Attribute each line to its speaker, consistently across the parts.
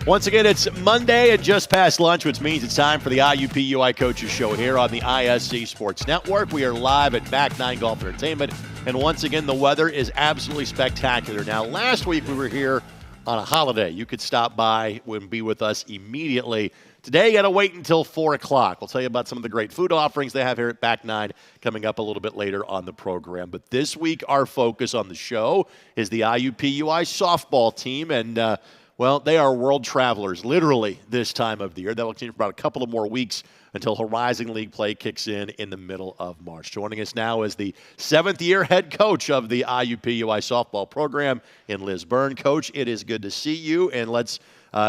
Speaker 1: Once again, it's Monday and just past lunch, which means it's time for the IUPUI Coaches Show here on the ISC Sports Network. We are live at Back 9 Golf Entertainment, and once again, the weather is absolutely spectacular. Now, last week we were here on a holiday. You could stop by and be with us immediately. Today, you got to wait until 4 o'clock. We'll tell you about some of the great food offerings they have here at Back 9 coming up a little bit later on the program. But this week, our focus on the show is the IUPUI softball team, and well, they are world travelers, literally, this time of the year. That will continue for about a couple of more weeks until Horizon League play kicks in the middle of March. Joining us now is the seventh-year head coach of the IUPUI softball program in Liz Byrne. Coach, it is good to see you, and let's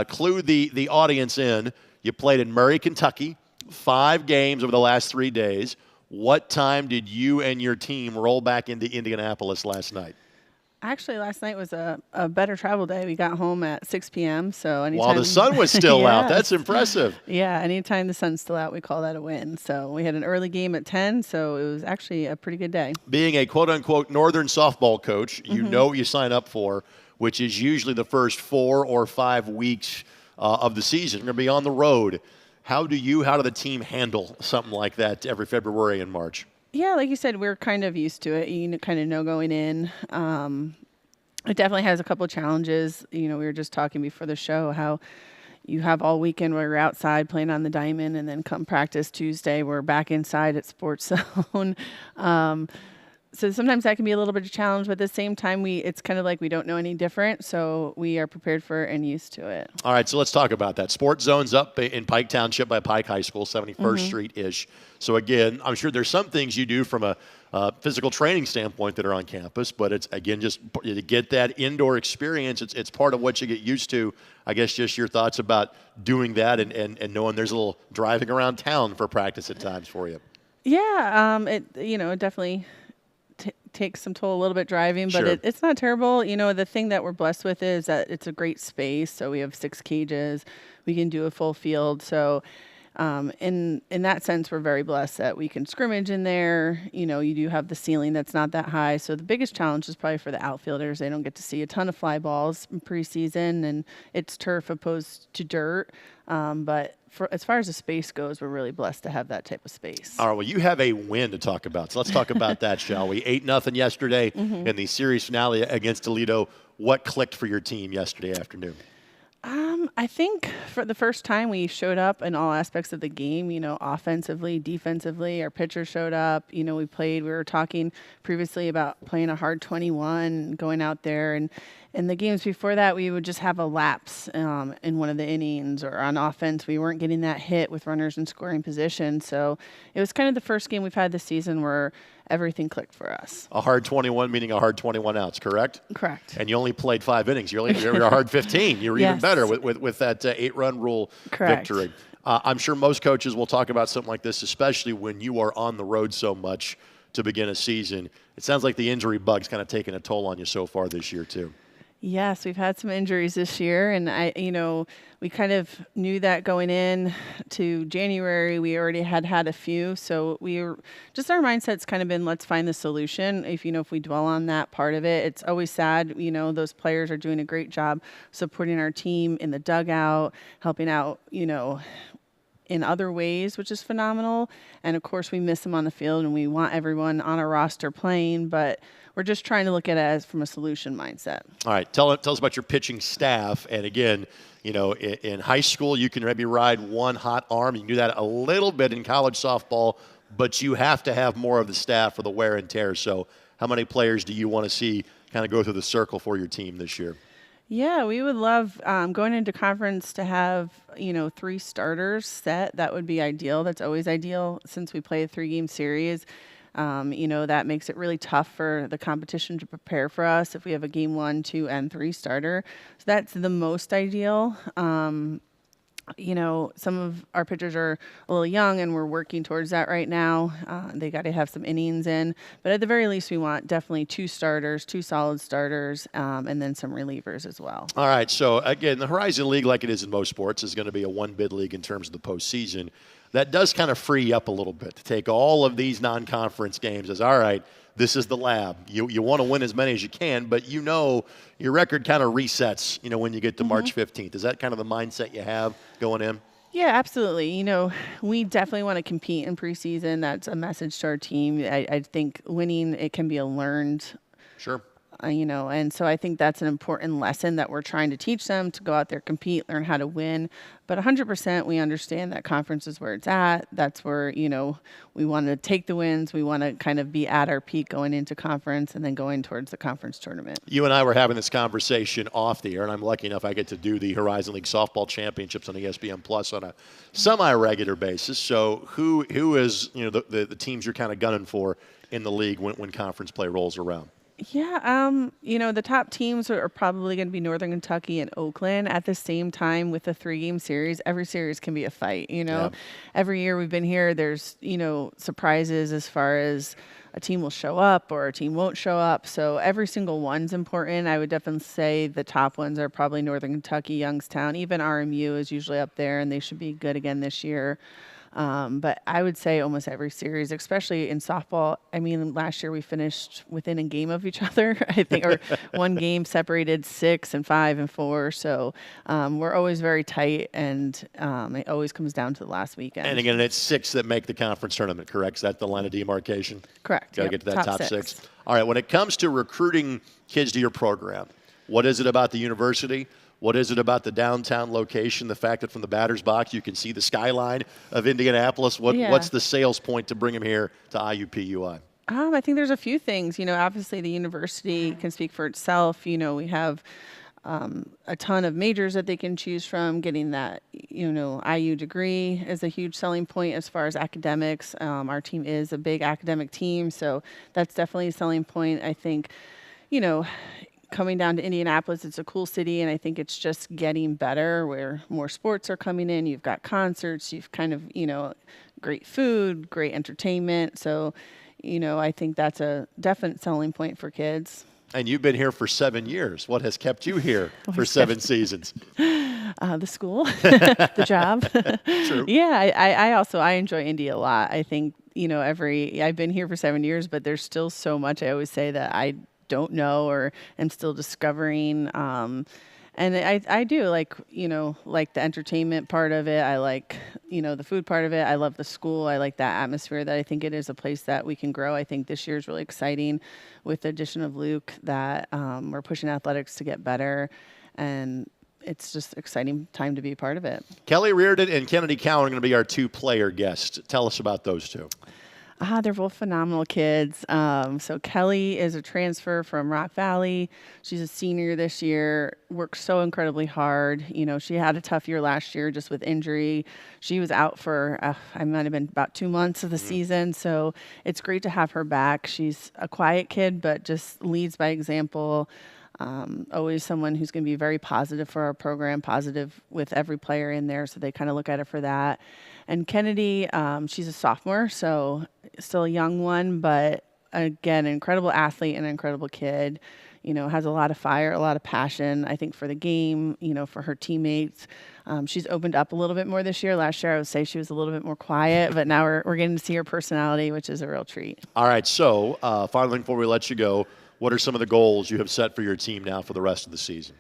Speaker 1: clue the audience in. You played in Murray, Kentucky, 5 games over the last 3 days. What time did you and your team roll back into Indianapolis last night?
Speaker 2: Actually, last night was a better travel day. We got home at 6 p.m., so anytime...
Speaker 1: While the sun was still
Speaker 2: yes.
Speaker 1: out. That's impressive.
Speaker 2: Yeah, anytime the sun's still out, we call that a win. So we had an early game at 10, so it was actually a pretty good day. Being
Speaker 1: a quote-unquote northern softball coach, you know what you sign up for, which is usually the first 4 or 5 weeks of the season. You're going to be on the road. How do the team handle something like that every February and March?
Speaker 2: Yeah, like you said, we're kind of used to it. You kind of know going in. It definitely has a couple of challenges. You know, we were just talking before the show how you have all weekend where you're outside playing on the diamond, and then come practice Tuesday, we're back inside at Sports Zone. So sometimes that can be a little bit of a challenge, but at the same time, it's kind of like we don't know any different, so we are prepared for it and used to it.
Speaker 1: All right, so let's talk about that. Sports Zone's up in Pike Township by Pike High School, 71st Street-ish. So again, I'm sure there's some things you do from a physical training standpoint that are on campus, but it's, again, just to get that indoor experience, it's part of what you get used to. I guess just your thoughts about doing that and knowing there's a little driving around town for practice at times for you.
Speaker 2: Yeah, it definitely takes some toll a little bit driving, but
Speaker 1: sure.
Speaker 2: It's not terrible. You know, the thing that we're blessed with is that it's a great space. So we have 6 cages. We can do a full field. So in that sense, we're very blessed that we can scrimmage in there. You know, you do have the ceiling that's not that high. So the biggest challenge is probably for the outfielders. They don't get to see a ton of fly balls in preseason, and it's turf opposed to dirt. But as far as the space goes, we're really blessed to have that type of space.
Speaker 1: All right, well, you have a win to talk about. So let's talk about that, shall we? 8-0 yesterday in the series finale against Toledo. What clicked for your team yesterday afternoon?
Speaker 2: I think for the first time we showed up in all aspects of the game, you know, offensively, defensively. Our pitchers showed up. You know, we were talking previously about playing a hard 21, going out there. And in the games before that, we would just have a lapse in one of the innings, or on offense, we weren't getting that hit with runners in scoring position. So it was kind of the first game we've had this season where everything clicked for us.
Speaker 1: A hard 21, meaning a hard 21 outs, correct?
Speaker 2: Correct.
Speaker 1: And you only played 5 innings. You're a hard 15. You were even better with that 8-run rule victory. I'm sure most coaches will talk about something like this, especially when you are on the road so much to begin a season. It sounds like the injury bug's kind of taken a toll on you so far this year, too.
Speaker 2: Yes, we've had some injuries this year, and we kind of knew that going in to January. We already had a few, so our mindset's kind of been, let's find the solution. If we dwell on that part of it, it's always sad. You know, those players are doing a great job supporting our team in the dugout, helping out, in other ways, which is phenomenal. And of course, we miss them on the field, and we want everyone on our roster playing, but we're just trying to look at it as from a solution mindset.
Speaker 1: All right, tell us about your pitching staff. And again, in high school, you can maybe ride one hot arm. You can do that a little bit in college softball, but you have to have more of the staff for the wear and tear. So how many players do you want to see kind of go through the circle for your team this year?
Speaker 2: Yeah, we would love going into conference to have, 3 starters set. That would be ideal. That's always ideal since we play a 3-game series. That makes it really tough for the competition to prepare for us if we have a game 1, 2, and 3 starter. So that's the most ideal. Some of our pitchers are a little young, and we're working towards that right now. They got to have some innings in. But at the very least, we want definitely 2 starters, 2 solid starters, and then some relievers as well.
Speaker 1: All right. So, again, the Horizon League, like it is in most sports, is going to be a one-bid league in terms of the postseason. That does kind of free you up a little bit to take all of these non-conference games as, all right, this is the lab. You want to win as many as you can, but your record kind of resets, when you get to March 15th. Is that kind of the mindset you have going in?
Speaker 2: Yeah, absolutely. We definitely want to compete in preseason. That's a message to our team. I think winning, it can be a learned.
Speaker 1: Sure.
Speaker 2: And so I think that's an important lesson that we're trying to teach them, to go out there, compete, learn how to win. But 100% we understand that conference is where it's at. That's where, we want to take the wins. We want to kind of be at our peak going into conference and then going towards the conference tournament.
Speaker 1: You and I were having this conversation off the air, and I'm lucky enough I get to do the Horizon League Softball Championships on ESPN Plus on a semi-regular basis. So who is, the teams you're kind of gunning for in the league when conference play rolls around?
Speaker 2: Yeah, the top teams are probably going to be Northern Kentucky and Oakland. At the same time, with a 3-game series, every series can be a fight.
Speaker 1: Yeah.
Speaker 2: Every year we've been here, there's, surprises as far as a team will show up or a team won't show up. So every single one's important. I would definitely say the top ones are probably Northern Kentucky, Youngstown. Even RMU is usually up there, and they should be good again this year. But I would say almost every series, especially in softball. I mean, last year we finished within a game of each other, I think, or one game separated 6 and 5 and 4. So we're always very tight, and it always comes down to the last weekend.
Speaker 1: And again, it's 6 that make the conference tournament, correct? Is that the line of demarcation?
Speaker 2: Correct.
Speaker 1: Got to get to that top 6. All right, when it comes to recruiting kids to your program, what is it about the university? What is it about the downtown location, the fact that from the batter's box you can see the skyline of Indianapolis? What's the sales point to bring them here to IUPUI?
Speaker 2: I think there's a few things. Obviously the university can speak for itself. We have a ton of majors that they can choose from. Getting that, IU degree is a huge selling point as far as academics. Our team is a big academic team, so that's definitely a selling point. I think, coming down to Indianapolis, it's a cool city, and I think it's just getting better where more sports are coming in. You've got concerts, you've kind of, great food, great entertainment. So, I think that's a definite selling point for kids.
Speaker 1: And you've been here for 7 years. What has kept you here for 7 seasons?
Speaker 2: The school, the job.
Speaker 1: True.
Speaker 2: Yeah, I enjoy Indy a lot. I think, I've been here for 7 years, but there's still so much I always say that I don't know or am still discovering. And I do like the entertainment part of it. I like, the food part of it. I love the school. I like that atmosphere, that I think it is a place that we can grow. I think this year is really exciting with the addition of Luke, that we're pushing athletics to get better, and it's just an exciting time to be a part of it.
Speaker 1: Kelly Reardon and Kennedy Cowan are going to be our 2 player guests. Tell us about those 2.
Speaker 2: They're both phenomenal kids. So Kelly is a transfer from Rock Valley. She's a senior this year, worked so incredibly hard. She had a tough year last year just with injury. She was out for, I might have been about 2 months of the season. So it's great to have her back. She's a quiet kid, but just leads by example. Always someone who's going to be very positive for our program, positive with every player in there. So they kind of look at her for that. And Kennedy, she's a sophomore, so still a young one, but again, an incredible athlete and an incredible kid. Has a lot of fire, a lot of passion, I think, for the game, for her teammates. She's opened up a little bit more this year. Last year, I would say she was a little bit more quiet, but now we're getting to see her personality, which is a real treat.
Speaker 1: All right, so finally, before we let you go, what are some of the goals you have set for your team now for the rest of the season?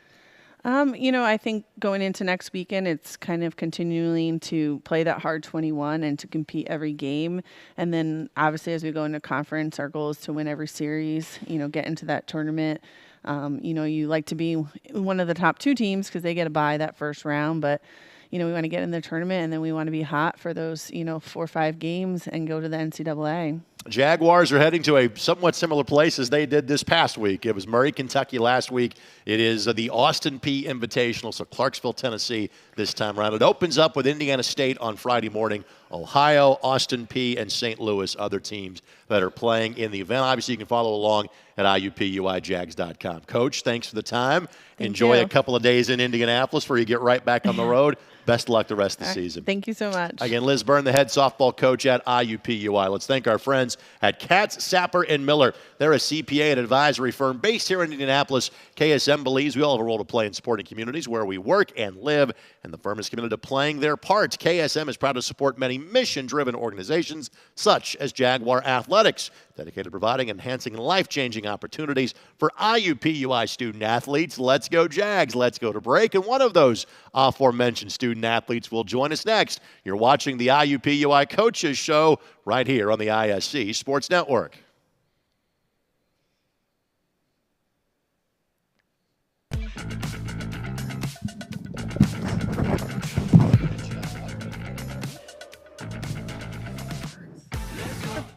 Speaker 2: I think going into next weekend, it's kind of continuing to play that hard 21 and to compete every game. And then obviously as we go into conference, our goal is to win every series, get into that tournament. You like to be one of the top 2 teams because they get a bye that first round, but we want to get in the tournament, and then we want to be hot for those, 4 or 5 games and go to the NCAA.
Speaker 1: Jaguars are heading to a somewhat similar place as they did this past week. It was Murray, Kentucky last week. It is the Austin Peay Invitational, so Clarksville, Tennessee this time around. It opens up with Indiana State on Friday morning. Ohio, Austin Peay, and St. Louis, other teams that are playing in the event. Obviously, you can follow along at IUPUIJags.com. Coach, thanks for the time. Enjoy a couple of days in Indianapolis before you get right back on the road. Best of luck the rest of the season.
Speaker 2: Thank you so much.
Speaker 1: Again, Liz Byrne, the head softball coach at IUPUI. Let's thank our friends at Katz, Sapper, and Miller. They're a CPA and advisory firm based here in Indianapolis. KSM believes we all have a role to play in supporting communities where we work and live, and the firm is committed to playing their part. KSM is proud to support many mission-driven organizations such as Jaguar Athletics, dedicated to providing and enhancing life-changing opportunities for IUPUI student-athletes. Let's go Jags. Let's go to break. And one of those aforementioned student-athletes will join us next. You're watching the IUPUI Coaches Show right here on the ISC Sports Network.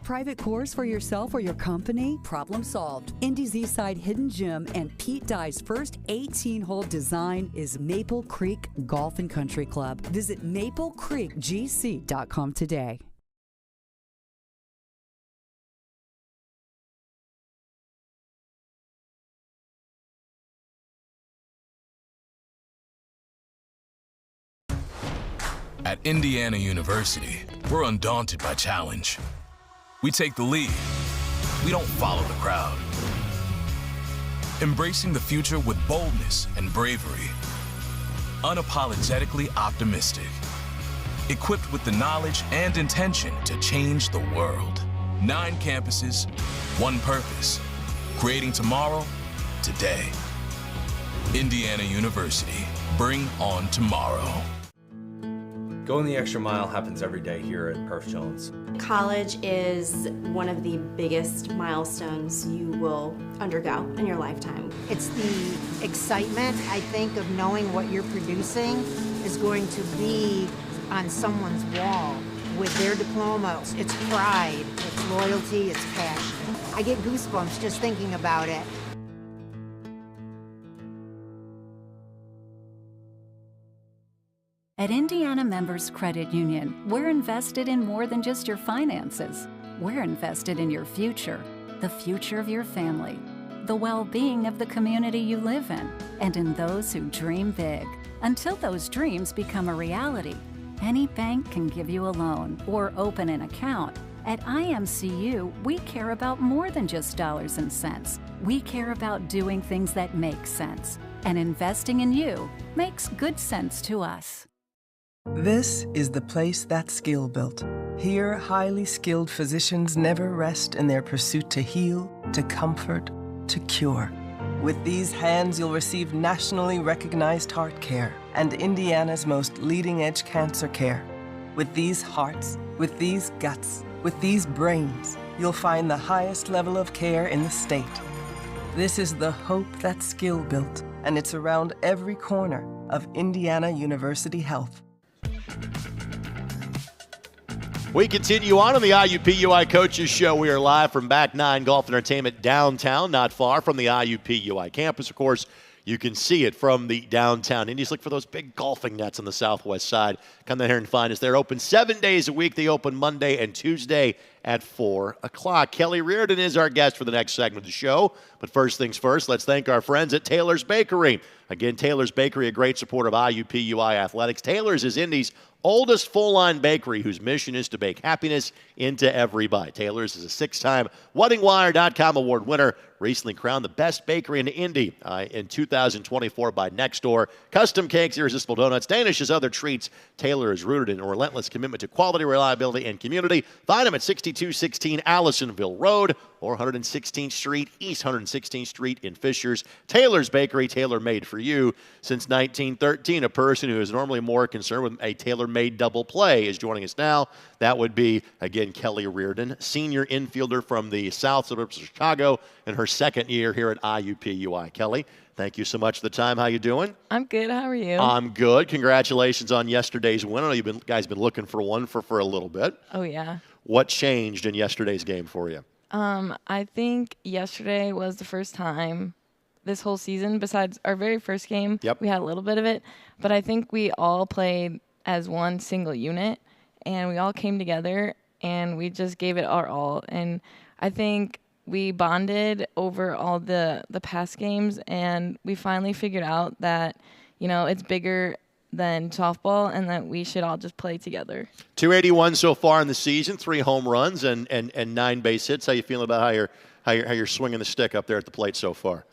Speaker 3: Private course for yourself or your company? Problem solved. Indy's Eastside Hidden Gym and Pete Dye's first 18-hole design is Maple Creek Golf and Country Club. Visit maplecreekgc.com today.
Speaker 4: At Indiana University, we're undaunted by challenge. We take the lead. We don't follow the crowd. Embracing the future with boldness and bravery. Unapologetically optimistic. Equipped with the knowledge and intention to change the world. 9 campuses, 1 purpose. Creating tomorrow, today. Indiana University. Bring on tomorrow.
Speaker 5: Going the extra mile happens every day here at Perf Jones.
Speaker 6: College is one of the biggest milestones you will undergo in your lifetime.
Speaker 7: It's the excitement, I think, of knowing what you're producing is going to be on someone's wall with their diploma. It's pride, it's loyalty, it's passion. I get goosebumps just thinking about it.
Speaker 8: At Indiana Members Credit Union, we're invested in more than just your finances. We're invested in your future, the future of your family, the well-being of the community you live in, and in those who dream big. Until those dreams become a reality, any bank can give you a loan or open an account. At IMCU, we care about more than just dollars and cents. We care about doing things that make sense, and investing in you makes good sense to us.
Speaker 9: This is the place that skill built. Here, highly skilled physicians never rest in their pursuit to heal, to comfort, to cure. With these hands, you'll receive nationally recognized heart care and Indiana's most leading-edge cancer care. With these hearts, with these guts, with these brains, you'll find the highest level of care in the state. This is the hope that skill built, and it's around every corner of Indiana University Health.
Speaker 1: We continue on the IUPUI Coaches Show. We are live from Back 9 Golf and Entertainment downtown, not far from the IUPUI campus. Of course, you can see it from the downtown Indies. Look for those big golfing nets on the southwest side. Come down here and find us. They're open 7 days a week. They open Monday and Tuesday at 4 o'clock. Kelly Reardon is our guest for the next segment of the show. But first things first, let's thank our friends at Taylor's Bakery. Again, Taylor's Bakery, a great supporter of IUPUI Athletics. Taylor's is Indy's oldest full-line bakery whose mission is to bake happiness into every bite. Taylor's is a 6-time WeddingWire.com award winner, recently crowned the best bakery in Indy in 2024 by Nextdoor. Custom cakes, irresistible donuts, Danish as other treats. Taylor is rooted in a relentless commitment to quality, reliability, and community. Find them at 6216 Allisonville Road or 116th Street, East 116th Street in Fishers. Taylor's Bakery, tailor-made for you since 1913. A person who is normally more concerned with a tailor-made double play is joining us now. That would be, again, Kelly Reardon, senior infielder from the south suburbs of Chicago in her second year here at IUPUI. Kelly, thank you so much for the time. How you doing?
Speaker 10: I'm good. How are you?
Speaker 1: I'm good. Congratulations on yesterday's win. I know you guys been looking for one for a little bit.
Speaker 10: Oh, yeah.
Speaker 1: What changed in yesterday's game for you?
Speaker 10: I think yesterday was the first time this whole season, besides our very first game, we had a little bit of it, but I think we all played as one single unit, and we all came together, and we just gave it our all. And I think we bonded over all the past games, and we finally figured out that, it's bigger than softball and that we should all just play together.
Speaker 1: 281 so far in the season, 3 home runs and 9 base hits. How you feeling about how you're swinging the stick up there at the plate so far?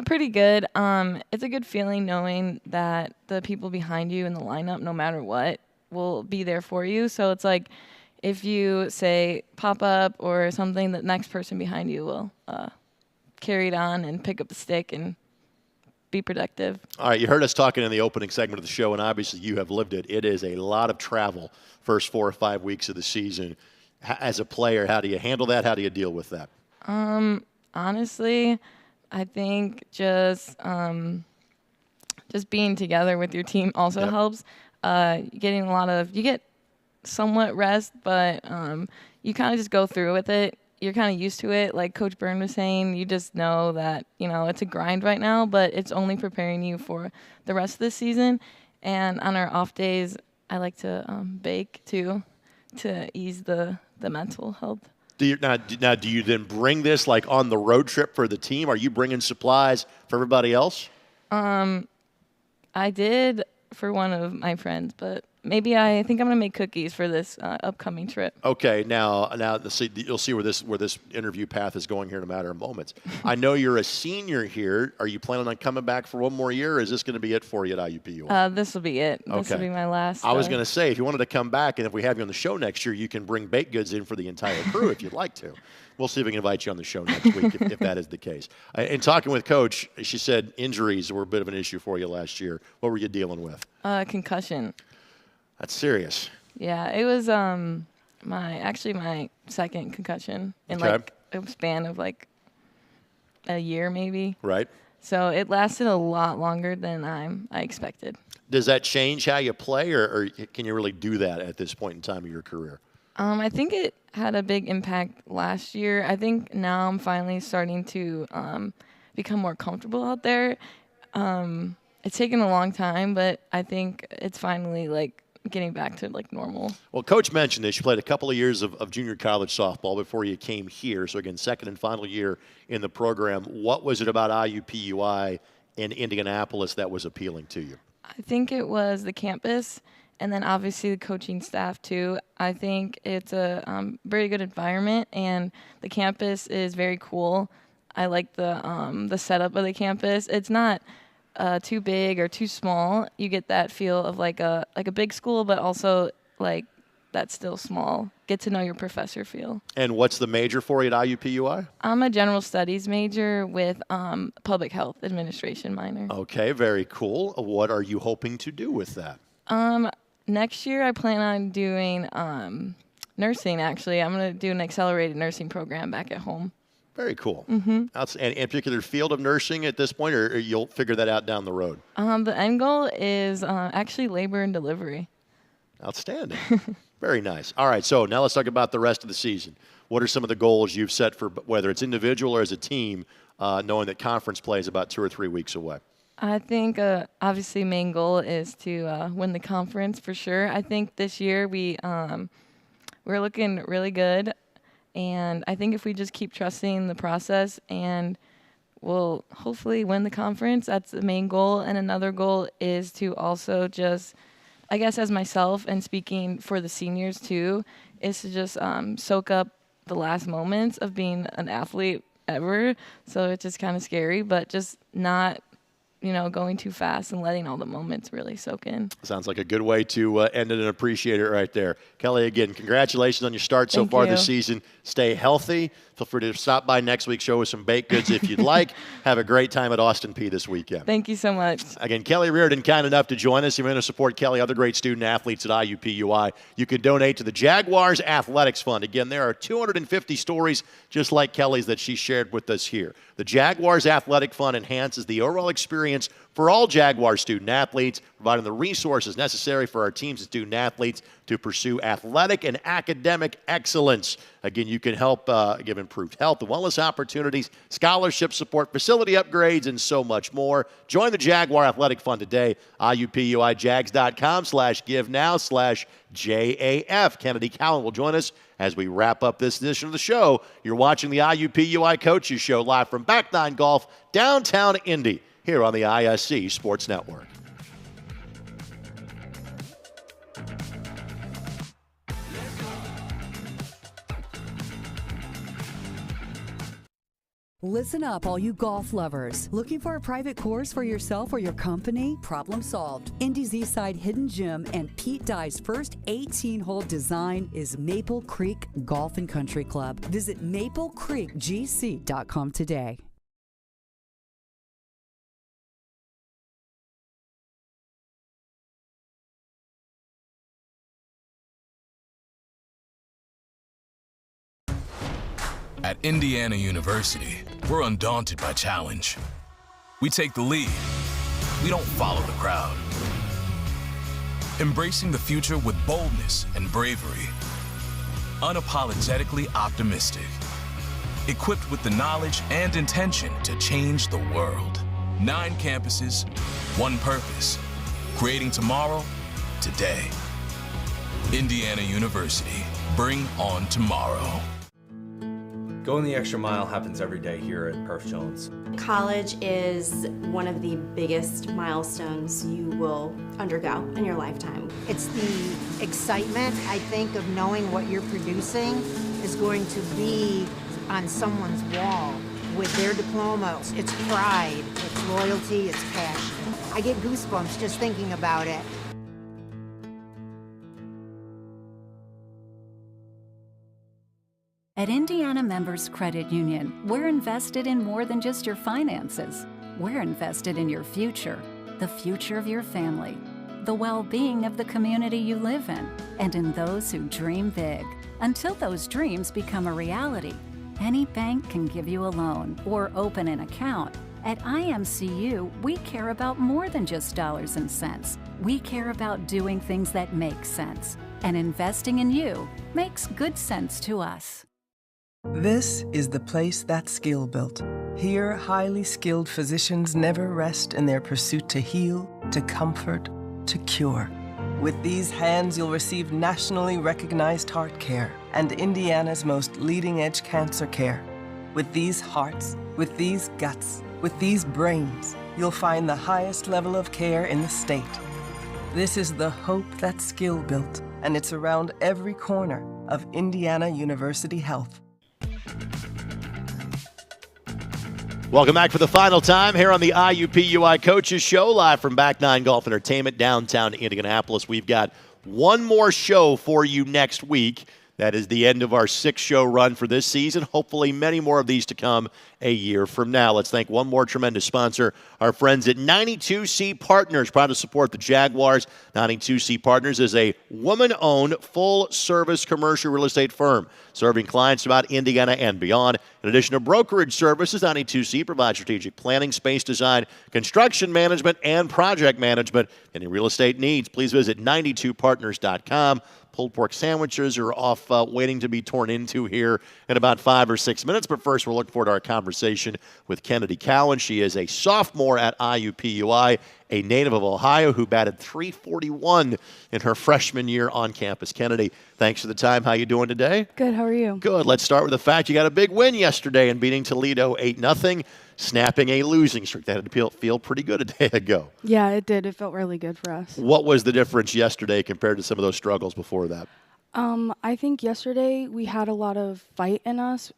Speaker 10: Pretty good. It's a good feeling knowing that the people behind you in the lineup, no matter what, will be there for you. So it's like if you say pop up or something, the next person behind you will carry it on and pick up the stick and be productive.
Speaker 1: All right, you heard us talking in the opening segment of the show, and obviously you have lived it. It is a lot of travel first 4 or 5 weeks of the season. As a player, how do you handle that? How do you deal with that?
Speaker 10: Honestly, I think just being together with your team also helps. You get somewhat rest, but you kind of just go through with it. You're kind of used to it. Like Coach Byrne was saying, you just know that, it's a grind right now, but it's only preparing you for the rest of the season. And on our off days, I like to bake too to ease the mental health.
Speaker 1: Do you then bring this like on the road trip for the team? Are you bringing supplies for everybody else?
Speaker 10: I did for one of my friends, but maybe I think I'm going to make cookies for this upcoming trip.
Speaker 1: Okay, now you'll see where this interview path is going here in a matter of moments. I know you're a senior here. Are you planning on coming back for one more year, or is this going to be it for you at IUPUI?
Speaker 10: This will be it.
Speaker 1: Okay.
Speaker 10: This will be my last.
Speaker 1: I was going to say, if you wanted to come back, and if we have you on the show next year, you can bring baked goods in for the entire crew if you'd like to. We'll see if we can invite you on the show next week if that is the case. In talking with Coach, she said injuries were a bit of an issue for you last year. What were you dealing with?
Speaker 10: Concussion.
Speaker 1: That's serious.
Speaker 10: Yeah, it was my second concussion in like a span of like a year maybe.
Speaker 1: Right.
Speaker 10: So it lasted a lot longer than I expected.
Speaker 1: Does that change how you play, or can you really do that at this point in time of your career?
Speaker 10: I think it had a big impact last year. I think now I'm finally starting to become more comfortable out there. It's taken a long time, but I think it's finally like getting back to like normal. Well,
Speaker 1: Coach mentioned this. You played a couple of years of junior college softball before you came here. So again, second and final year in the program. What was it about IUPUI in Indianapolis that was appealing to you?
Speaker 10: I think it was the campus, and then obviously the coaching staff too. I think it's a very good environment, and the campus is very cool. I like the setup of the campus. It's not too big or too small. You get that feel of like a big school, but also like that's still small. Get to know your professor feel.
Speaker 1: And what's the major for you at IUPUI?
Speaker 10: I'm a general studies major with public health administration minor.
Speaker 1: Okay, very cool. What are you hoping to do with that?
Speaker 10: Next year I plan on doing nursing, actually. I'm going to do an accelerated nursing program back at home.
Speaker 1: Very cool.
Speaker 10: Mm-hmm.
Speaker 1: And a particular field of nursing at this point, or you'll figure that out down the road?
Speaker 10: The end goal is actually labor and delivery.
Speaker 1: Outstanding. Very nice. All right, so now let's talk about the rest of the season. What are some of the goals you've set for whether it's individual or as a team, knowing that conference play is about 2 or 3 weeks away?
Speaker 10: I think obviously main goal is to win the conference for sure. I think this year we're looking really good. And I think if we just keep trusting the process, and we'll hopefully win the conference, that's the main goal. And another goal is to also just, I guess as myself and speaking for the seniors too, is to just soak up the last moments of being an athlete ever. So it's just kind of scary, but just not going too fast and letting all the moments really soak in.
Speaker 1: Sounds like a good way to end it and appreciate it right there. Kelly, again, congratulations on your start so far this season. Stay healthy. Feel free to stop by next week, show us some baked goods if you'd like. Have a great time at Austin Peay this weekend.
Speaker 10: Thank you so much.
Speaker 1: Again, Kelly Reardon, kind enough to join us. If you want to support Kelly, other great student athletes at IUPUI, you can donate to the Jaguars Athletics Fund. Again, there are 250 stories just like Kelly's that she shared with us here. The Jaguars Athletic Fund enhances the overall experience for all Jaguar student athletes, providing the resources necessary for our teams and student athletes to pursue athletic and academic excellence. Again, you can help give improved health and wellness opportunities, scholarship support, facility upgrades, and so much more. Join the Jaguar Athletic Fund today. IUPUIJags.com/give-now/JAF. Kennedy Cowan will join us as we wrap up this edition of the show. You're watching the IUPUI Coaches Show live from Back Nine Golf, downtown Indy, here on the ISC Sports Network.
Speaker 3: Listen up, all you golf lovers. Looking for a private course for yourself or your company? Problem solved. Indy's Eastside Hidden Gym and Pete Dye's first 18-hole design is Maple Creek Golf and Country Club. Visit maplecreekgc.com today.
Speaker 4: At Indiana University, we're undaunted by challenge. We take the lead. We don't follow the crowd. Embracing the future with boldness and bravery. Unapologetically optimistic. Equipped with the knowledge and intention to change the world. 9 campuses, 1 purpose. Creating tomorrow, today. Indiana University. Bring on tomorrow.
Speaker 5: Going the extra mile happens every day here at Perf Jones.
Speaker 6: College is one of the biggest milestones you will undergo in your lifetime.
Speaker 7: It's the excitement, I think, of knowing what you're producing is going to be on someone's wall with their diploma. It's pride, it's loyalty, it's passion. I get goosebumps just thinking about it.
Speaker 8: At Indiana Members Credit Union, we're invested in more than just your finances. We're invested in your future, the future of your family, the well-being of the community you live in, and in those who dream big. Until those dreams become a reality, any bank can give you a loan or open an account. At IMCU, we care about more than just dollars and cents. We care about doing things that make sense. And investing in you makes good sense to us.
Speaker 9: This is the place that's skill built. Here, highly skilled physicians never rest in their pursuit to heal, to comfort, to cure. With these hands, you'll receive nationally recognized heart care and Indiana's most leading-edge cancer care. With these hearts, with these guts, with these brains, you'll find the highest level of care in the state. This is the hope that's skill built, and it's around every corner of Indiana University Health.
Speaker 1: Welcome back for the final time here on the IUPUI Coaches Show, live from Back Nine Golf Entertainment, downtown Indianapolis. We've got one more show for you next week. That is the end of our 6-show run for this season. Hopefully many more of these to come a year from now. Let's thank one more tremendous sponsor, our friends at 92C Partners, proud to support the Jaguars. 92C Partners is a woman-owned, full-service commercial real estate firm serving clients throughout Indiana and beyond. In addition to brokerage services, 92C provides strategic planning, space design, construction management, and project management. Any real estate needs, please visit 92partners.com. Pulled pork sandwiches are off waiting to be torn into here in about 5 or 6 minutes. But first, we're looking forward to our conversation with Kennedy Cowan. She is a sophomore at IUPUI, a native of Ohio who batted .341 in her freshman year on campus. Kennedy, thanks for the time. How you doing today?
Speaker 11: Good. How are you?
Speaker 1: Good. Let's start with the fact you got a big win yesterday in beating Toledo 8-0. Snapping a losing streak. That had to feel pretty good a day ago.
Speaker 11: Yeah, it did. It felt really good for us.
Speaker 1: What was the difference yesterday compared to some of those struggles before that?
Speaker 11: I think yesterday we had a lot of fight in us.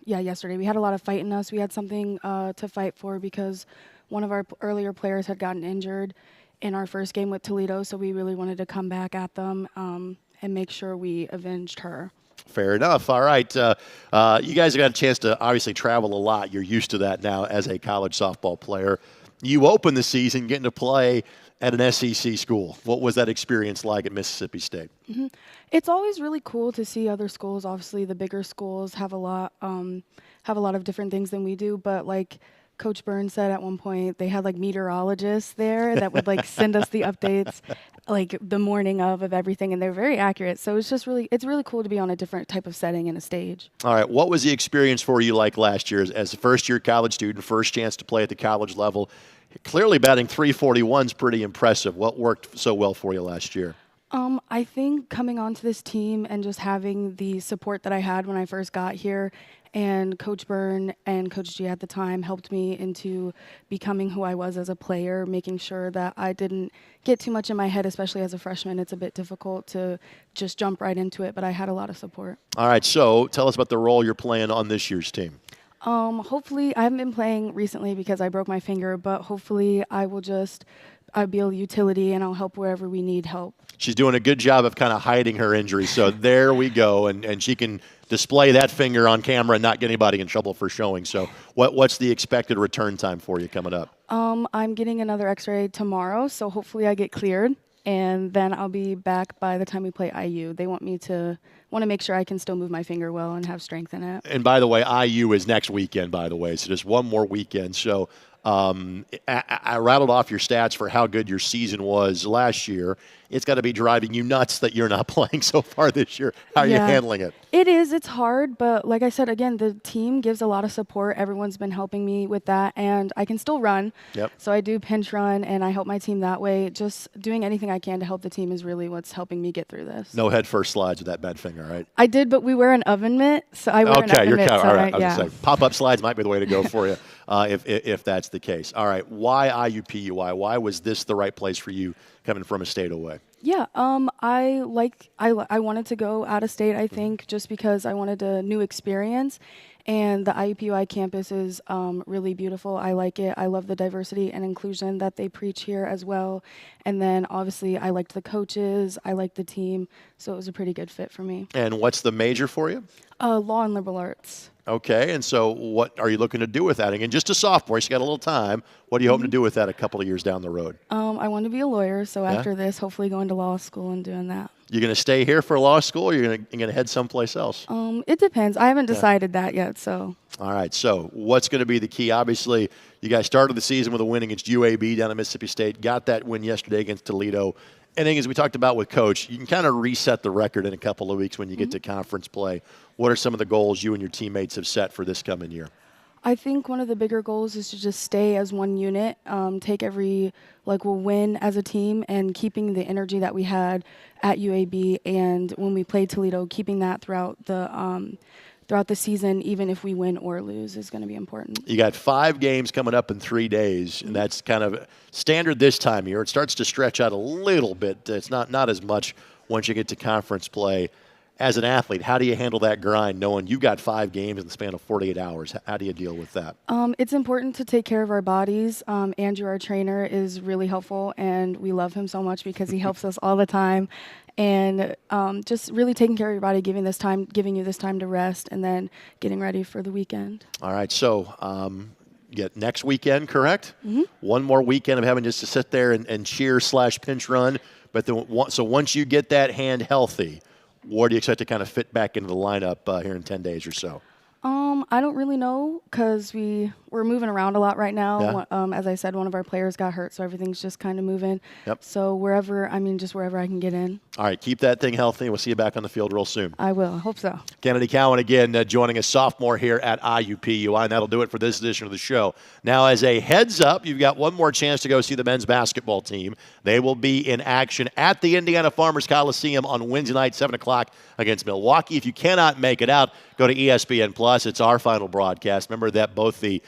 Speaker 11: Yesterday we had a lot of fight in us. We had something to fight for because one of our earlier players had gotten injured in our first game with Toledo, so we really wanted to come back at them and make sure we avenged her.
Speaker 1: Fair enough. All right. You guys have got a chance to obviously travel a lot. You're used to that now as a college softball player. You opened the season getting to play at an SEC school. What was that experience like at Mississippi State?
Speaker 11: Mm-hmm. It's always really cool to see other schools. Obviously, the bigger schools have a lot of different things than we do, but like Coach Burns said at one point they had like meteorologists there that would like send us the updates like the morning of everything, and they're very accurate. So it's really cool to be on a different type of setting and a stage.
Speaker 1: All right, what was the experience for you like last year as a first-year college student, first chance to play at the college level? Clearly batting 341 is pretty impressive. What worked so well for you last year?
Speaker 11: I think coming onto this team and just having the support that I had when I first got here, and Coach Byrne and Coach G at the time helped me into becoming who I was as a player, making sure that I didn't get too much in my head, especially as a freshman. It's a bit difficult to just jump right into it, but I had a lot of support.
Speaker 1: All right, so tell us about the role you're playing on this year's team.
Speaker 11: Hopefully, I haven't been playing recently because I broke my finger, but hopefully I'll be a utility and I'll help wherever we need help.
Speaker 1: She's doing a good job of kind of hiding her injury, so there we go, and she can display that finger on camera and not get anybody in trouble for showing. So what's the expected return time for you coming up?
Speaker 11: I'm getting another x-ray tomorrow, so hopefully I get cleared, and then I'll be back by the time we play IU. They want to make sure I can still move my finger well and have strength in it.
Speaker 1: And by the way, IU is next weekend, by the way, so just one more weekend. So I rattled off your stats for how good your season was last year. It's got to be driving you nuts that you're not playing so far this year. How are you handling it?
Speaker 11: It is. It's hard, but like I said, again, the team gives a lot of support. Everyone's been helping me with that, and I can still run.
Speaker 1: Yep.
Speaker 11: So I do pinch run, and I help my team that way. Just doing anything I can to help the team is really what's helping me get through this.
Speaker 1: No head first slides with that bad finger, right?
Speaker 11: I did, but we wear an oven mitt, so I wear an oven mitt.
Speaker 1: All right. I was
Speaker 11: yeah.
Speaker 1: gonna say, pop-up slides might be the way to go for you if that's the case. All right. Why IUPUI? Why was this the right place for you coming from a state away?
Speaker 11: Yeah, I wanted to go out of state, I think, just because I wanted a new experience. And the IUPUI campus is really beautiful. I like it. I love the diversity and inclusion that they preach here as well. And then obviously I liked the coaches, I liked the team, so it was a pretty good fit for me.
Speaker 1: And what's the major for you?
Speaker 11: Law and liberal arts.
Speaker 1: Okay, and so what are you looking to do with that? Again, just a sophomore, so you got a little time. What are you hoping to do with that a couple of years down the road?
Speaker 11: I want to be a lawyer, so after this, hopefully going to law school and doing that.
Speaker 1: You're going to stay here for law school, or you're going to head someplace else?
Speaker 11: It depends. I haven't decided that yet, so.
Speaker 1: All right, so what's going to be the key? Obviously, you guys started the season with a win against UAB down at Mississippi State, got that win yesterday against Toledo. And then, as we talked about with Coach, you can kind of reset the record in a couple of weeks when you get to conference play. What are some of the goals you and your teammates have set for this coming year?
Speaker 11: I think one of the bigger goals is to just stay as one unit, we'll win as a team, and keeping the energy that we had at UAB and when we played Toledo, keeping that throughout the season, even if we win or lose, is going to be important.
Speaker 1: You got 5 games coming up in 3 days, and that's kind of standard this time of year. It starts to stretch out a little bit. It's not as much once you get to conference play. As an athlete, how do you handle that grind knowing you got 5 games in the span of 48 hours? How do you deal with that?
Speaker 11: It's important to take care of our bodies. Andrew, our trainer, is really helpful, and we love him so much because he helps us all the time. And just really taking care of your body, giving you this time to rest, and then getting ready for the weekend.
Speaker 1: All right, so get next weekend, correct?
Speaker 11: Mm-hmm.
Speaker 1: One more weekend of having just to sit there and cheer/pinch run. But so once you get that hand healthy, where do you expect to kind of fit back into the lineup here in 10 days or so?
Speaker 11: I don't really know because we're moving around a lot right now.
Speaker 1: Yeah.
Speaker 11: As I said, one of our players got hurt, so everything's just kind of moving.
Speaker 1: Yep.
Speaker 11: So wherever I can get in.
Speaker 1: All right, keep that thing healthy. We'll see you back on the field real soon.
Speaker 11: I will. I hope so.
Speaker 1: Kennedy Cowan again joining us, sophomore here at IUPUI, and that'll do it for this edition of the show. Now, as a heads up, you've got one more chance to go see the men's basketball team. They will be in action at the Indiana Farmers Coliseum on Wednesday night, 7 o'clock against Milwaukee. If you cannot make it out, go to ESPN+. It's our final broadcast. Remember that both the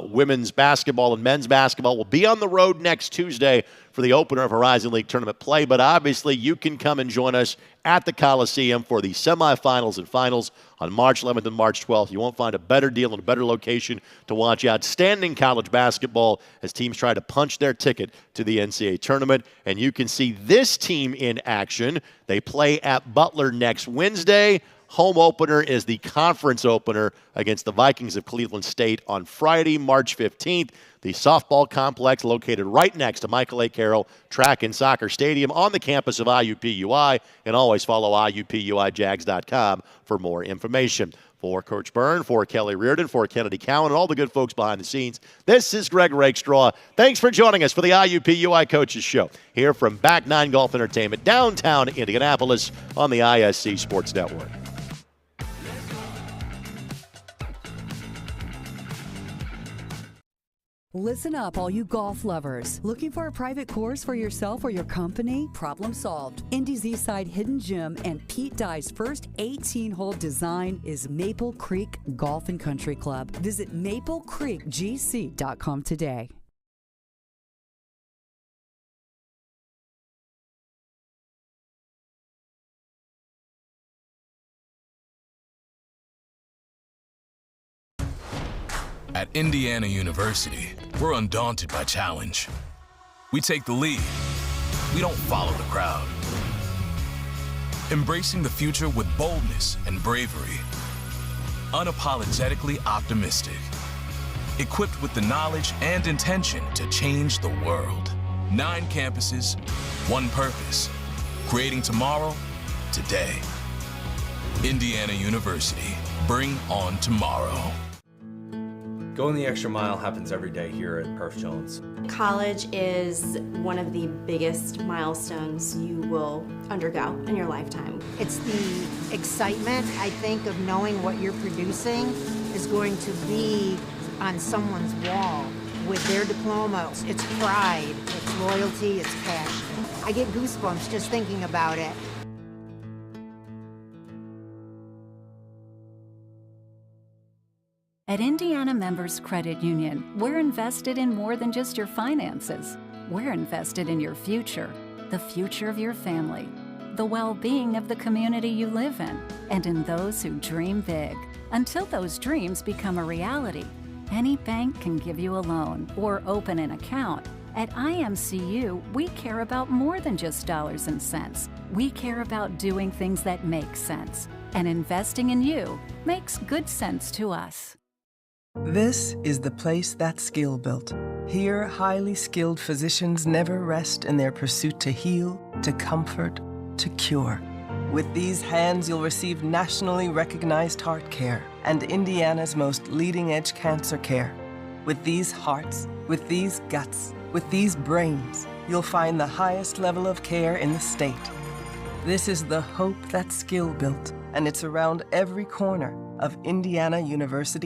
Speaker 1: women's basketball and men's basketball will be on the road next Tuesday for the opener of Horizon League tournament play. But obviously, you can come and join us at the Coliseum for the semifinals and finals on March 11th and March 12th. You won't find a better deal and a better location to watch outstanding college basketball as teams try to punch their ticket to the NCAA tournament. And you can see this team in action. They play at Butler next Wednesday. Home opener is the conference opener against the Vikings of Cleveland State on Friday, March 15th. The softball complex located right next to Michael A. Carroll Track and Soccer Stadium on the campus of IUPUI. And always follow IUPUIJags.com for more information. For Coach Byrne, for Kelly Reardon, for Kennedy Cowan, and all the good folks behind the scenes, this is Greg Rakestraw. Thanks for joining us for the IUPUI Coaches Show here from Back 9 Golf Entertainment, downtown Indianapolis on the ISC Sports Network.
Speaker 3: Listen up, all you golf lovers. Looking for a private course for yourself or your company? Problem solved. Indy's Eastside Hidden Gym and Pete Dye's first 18-hole design is Maple Creek Golf and Country Club. Visit maplecreekgc.com today.
Speaker 4: At Indiana University, we're undaunted by challenge. We take the lead. We don't follow the crowd. Embracing the future with boldness and bravery. Unapologetically optimistic. Equipped with the knowledge and intention to change the world. 9 campuses, 1 purpose. Creating tomorrow, today. Indiana University. Bring on tomorrow.
Speaker 5: Going the extra mile happens every day here at Perf Jones.
Speaker 6: College is one of the biggest milestones you will undergo in your lifetime.
Speaker 7: It's the excitement, I think, of knowing what you're producing is going to be on someone's wall with their diploma. It's pride, it's loyalty, it's passion. I get goosebumps just thinking about it.
Speaker 8: At Indiana Members Credit Union, we're invested in more than just your finances. We're invested in your future, the future of your family, the well-being of the community you live in, and in those who dream big. Until those dreams become a reality, any bank can give you a loan or open an account. At IMCU, we care about more than just dollars and cents. We care about doing things that make sense, and investing in you makes good sense to us.
Speaker 9: This is the place that's skill built. Here, highly skilled physicians never rest in their pursuit to heal, to comfort, to cure. With these hands, you'll receive nationally recognized heart care and Indiana's most leading-edge cancer care. With these hearts, with these guts, with these brains, you'll find the highest level of care in the state. This is the hope that's skill built, and it's around every corner of Indiana University.